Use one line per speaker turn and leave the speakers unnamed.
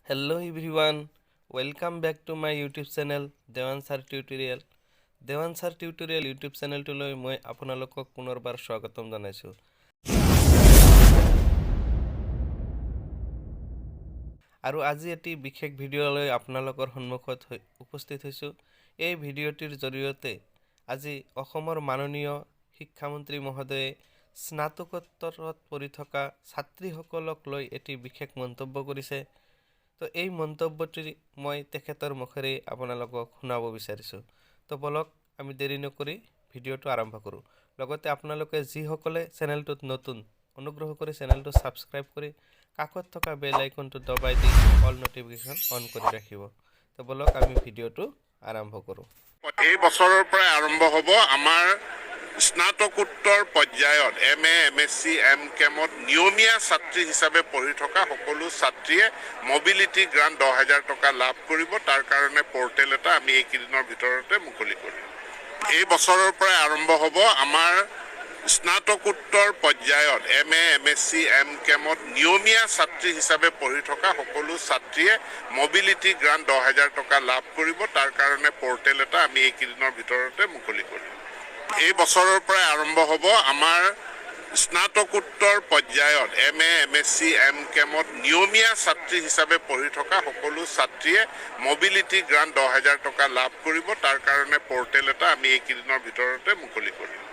Hello everyone, welcome back to my YouTube channel DEWAN Sir Tutorial. DEWAN Sir Tutorial YouTube channel to loi moi আপোনালোকক পুনৰবাৰ স্বাগতম জনাইছো। আৰু আজি এটি বিশেষ ভিডিও লৈ আপোনালোকৰ সন্মুখত উপস্থিত হৈছো। এই ভিডিওটিৰ জৰিয়তে আজি অসমৰ মাননীয় শিক্ষামন্ত্ৰী মহোদয়ে স্নাতকোত্তৰত পঢ়ি থকা ছাত্ৰীসকলক লৈ এটি বিশেষ মন্তব্য কৰিছে। তো এই মন্তব্যটি মই তেখেতৰ মুখেৰে আপোনালোকক শুনাব বিচাৰিছো। তো বলক আমি দেৰি নকৰি ভিডিওটো আৰম্ভ কৰো। লগতে আপোনালোকে যিসকলে চেনেলটোত নতুন অনুগ্ৰহ কৰি চেনেলটো সাবস্ক্ৰাইব কৰি কাষত থকা বেল আইকনটো দবাই দি অল নোটিফিকেশন অন কৰি ৰাখিব। তো বলক আমি ভিডিওটো আৰম্ভ কৰো।
এই বছৰৰ পৰা আৰম্ভ হ'ব আমাৰ স্নাতকোত্তৰ পৰ্যায়ত MA MSc MCAMত নিয়মীয়া ছাত্ৰী হিচাপে পঢ়ি থকা সকলো ছাত্ৰীয়ে মোবিলিটি গ্ৰান্ট 10,000 টকা লাভ কৰিব। তাৰ কাৰণে পোৰ্টেল এটা আমি এই কেইদিনৰ ভিতৰতে মুকলি কৰিম। এই বছৰৰ পৰা আৰম্ভ হ'ব আমাৰ স্নাতকোত্তৰ পৰ্যায়ত MA MSc MCAMত নিয়মীয়া ছাত্ৰী হিচাপে পঢ়ি থকা সকলো ছাত্ৰীয়ে মোবিলিটি গ্ৰান্ট 10,000 টকা লাভ কৰিব। তাৰ কাৰণে পোৰ্টেল এটা আমি এই কেইদিনৰ ভিতৰতে মুকলি কৰিম। এই বছৰৰ পৰা আৰম্ভ হ'ব আমাৰ স্নাতকোত্তৰ পৰ্যায়ত MA MSc MCAMত নিয়মীয়া ছাত্ৰী হিচাপে পঢ়ি থকা সকলো ছাত্ৰীয়ে মোবিলিটি গ্ৰান্ট 10,000 টকা লাভ কৰিব। তাৰ কাৰণে পোৰ্টেল এটা আমি এই কেইদিনৰ ভিতৰতে মুকলি কৰিম।